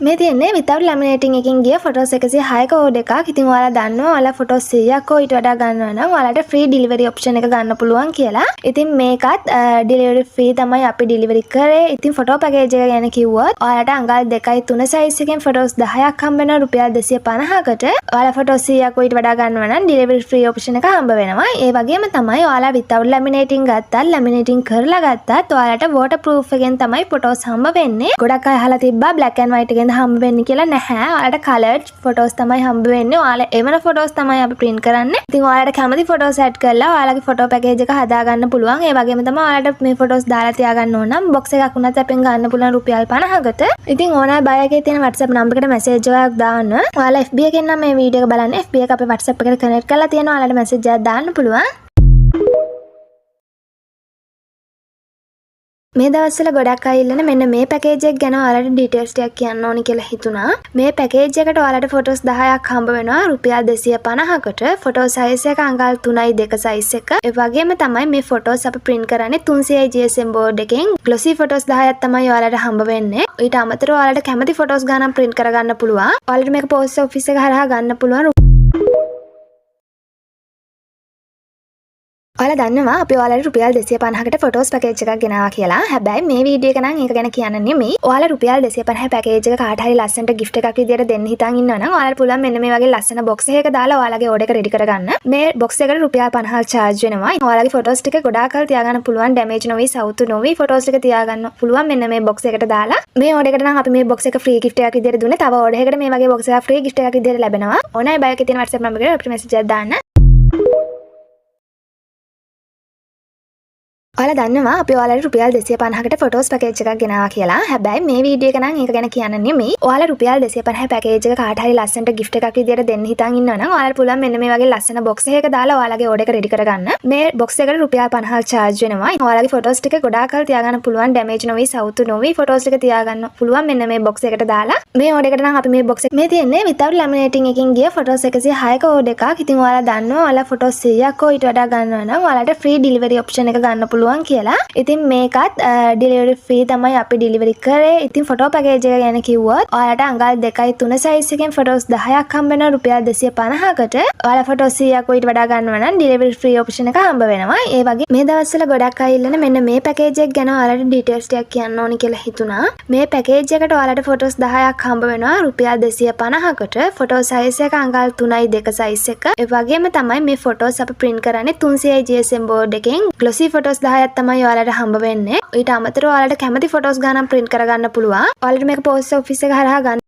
මේ තියෙන්නේ without laminating එකකින් ගිය ෆොටෝස් 106ක ඕඩර් එකක්. ඉතින් ඔයාලා දන්නවා ඔයාලා ෆොටෝස් 100ක් ඊට වඩා ගන්නවා නම් ඔයාලට ෆ්‍රී ඩිලිවරි ඔප්ෂන් එක ගන්න පුළුවන් කියලා. ඉතින් මේකත් ඩිලිවරි ෆ්‍රී තමයි අපි ඩිලිවරි කරේ. ඉතින් ෆොටෝ පැකේජ් එක ගැන කිව්වොත් ඔයාලට අඟල් 2.3 සයිස් එකෙන් ෆොටෝස් 10ක් හම්බ වෙනවා රුපියල් 250කට. ඔයාලා ෆොටෝස් 100ක් ඊට වඩා ගන්නවා නම් ඩිලිවරි ෆ්‍රී ඔප්ෂන් එක හම්බ වෙනවා. ඒ වගේම තමයි ඔයාලා without laminating ගත්තත් laminating කරලා ගත්තත් ඔයාලට waterproof එකෙන් තමයි ෆොටෝස් හම්බ වෙන්නේ. ගොඩක් අය අහලා තිබ්බා black and white එකෙන් හම්බ වෙන්නේ කියලා. නැහැ. ඔයාලට coloured photos තමයි හම්බ වෙන්නේ. ඔයාලා එවන photos තමයි අපි print කරන්නේ. ඉතින් ඔයාලට කැමති photos add කරලා ඔයාලගේ photo package එක හදා ගන්න පුළුවන්. ඒ වගේම තමයි ඔයාලට මේ photos දාලා තියාගන්න ඕන නම් box එකක් උනත් අපෙන් ගන්න පුළුවන් රුපියල් 50කට. ඉතින් ඕනෑ බය එකේ තියෙන WhatsApp number එකට message එකක් දාන්න. ඔයාලා FB එකෙන් නම් මේ වීඩියෝ එක බලන්න. FB එක අපේ WhatsApp එකට connect කරලා තියෙනවා. ඔයාලට message එකක් දාන්න පුළුවන්. මේ දවස්වල ගොඩක් අය ඉල්ලන මෙන්න මේ පැකේජ් එක ගැන ඔයාලට ඩීටේල්ස් ටිකක් කියන්න ඕනි කියලා හිතුණා. මේ පැකේජ් එකට ඔයාලට ෆොටෝස් 10ක් හම්බ වෙනවා රුපියල් 250කට. ෆොටෝ සයිස් එක අඟල් 3.2 සයිස් එක. ඒ වගේම තමයි මේ ෆොටෝස් අපි print කරන්නේ 300 GSM board එකෙන්. glossy ෆොටෝස් 10ක් තමයි ඔයාලට හම්බ වෙන්නේ. ඊට අමතරව ඔයාලට කැමති ෆොටෝස් ගානක් print කරගන්න පුළුවන්. ඔයාලට මේක post office එක හරහා ගන්න පුළුවන්. ඔයාලා දන්නවා අපි ඔයාලට රුපියල් 250කට ෆොටෝස් පැකේජ් එකක් ගෙනාවා කියලා. හැබැයි මේ වීඩියෝ එක නම් ඒක ගැන කියන්න නෙමෙයි. ඔයාලා රුපියල් 250 පැකේජ් එක කාට හරි ලස්සනට gift එකක් විදියට දෙන්න හිතන් ඉන්නවා නම් ඔයාලට පුළුවන් මෙන්න මේ වගේ ලස්සන box එකක දාලා ඔයාලගේ order එක ready කරගන්න. මේ box එකට රුපියල් 50ක් charge වෙනවා. ඔයාලගේ ෆොටෝස් ටික ගොඩාක් කල් තියාගන්න පුළුවන්. damage නොවි, සවුතු නොවි ෆොටෝස් ටික තියාගන්න පුළුවන් මෙන්න මේ box එකට දාලා. මේ order එකට නම් අපි මේ box එක free gift එකක් විදියට දුන්නේ. තව order එකකට මේ වගේ box එකක් free gift එකක් විදියට ලැබෙනවා. ඕනෑ බය එකේ තියෙන WhatsApp number එකට අපිට message එකක් දාන්න. ඔයාලා දන්නවා අපි ඔයාලට රුපියල් 250කට ෆොටෝස් පැකේජ් එකක් ගෙනාවා කියලා. හැබැයි මේ වීඩියෝ එක නම් ඒක ගැන කියන්න නෙමෙයි. ඔයාලා රුපියල් 250 පැකේජ් එක කාට හරි ලස්සනට gift එකක් විදියට දෙන්න හිතන් ඉන්නවා නම් ඔයාලට පුළුවන් මෙන්න මේ වගේ ලස්සන box එකක දාලා ඔයාලගේ order එක ready කරගන්න. මේ box එකට රුපියල් 50ක් charge වෙනවා. ඔයාලගේ photos ටික ගොඩාක් කල් තියාගන්න පුළුවන්. damage නොවි, සවුතු නොවි photos ටික තියාගන්න පුළුවන් මෙන්න මේ box එකට දාලා. මේ order එකට නම් අපි මේ box එක මේ තියෙන්නේ without laminating එකකින් ගිය photos 106ක order එකක්. ඉතින් ඔයාලා දන්නවා ඔයාලා photos 100ක් ඊට වඩා ගන්නවා නම් ඔයාලට free delivery option එක ගන්න පුළුවන් කියලා. ඉතින් මේකත් ඩිලිවරි ෆ්‍රී තමයි අපි ඩිලිවරි කරේ. ඉතින් ෆොටෝ පැකේජ් එක ගැන කිව්වොත් ඔයාලට අඟල් 2.3 සයිස් එකෙන් ෆොටෝස් 10ක් හම්බ වෙනවා රුපියල් 250කට. ඔයාලා ෆොටෝස් 100ක් ඊට වඩා ගන්නවා නම් ඩිලිවරි ෆ්‍රී ඔප්ෂන් එක හම්බ වෙනවා. ඒ වගේ මේ දවස්වල ගොඩක් අය ඉල්ලන මෙන්න මේ පැකේජ් එක ගැන ඔයාලට ඩීටේල්ස් ටිකක් කියන්න ඕනි කියලා හිතුණා. මේ පැකේජ් එකට ඔයාලට ෆොටෝස් 10ක් හම්බ වෙනවා රුපියල් 250කට. ෆොටෝ සයිස් එක අඟල් 3.2 සයිස් එක. ඒ වගේම තමයි මේ ෆොටෝස් අපි print කරන්නේ 300 GSM board එකෙන්. glossy ෆොටෝස් 10ක් තමයි ඔයාලට හම්බ වෙන්නේ. ඊට අමතරව ඔයාලට කැමති ෆොටෝස් ගානක් print කරගන්න පුළුවන්. ඔයාලට මේක post office එක හරහා ගන්න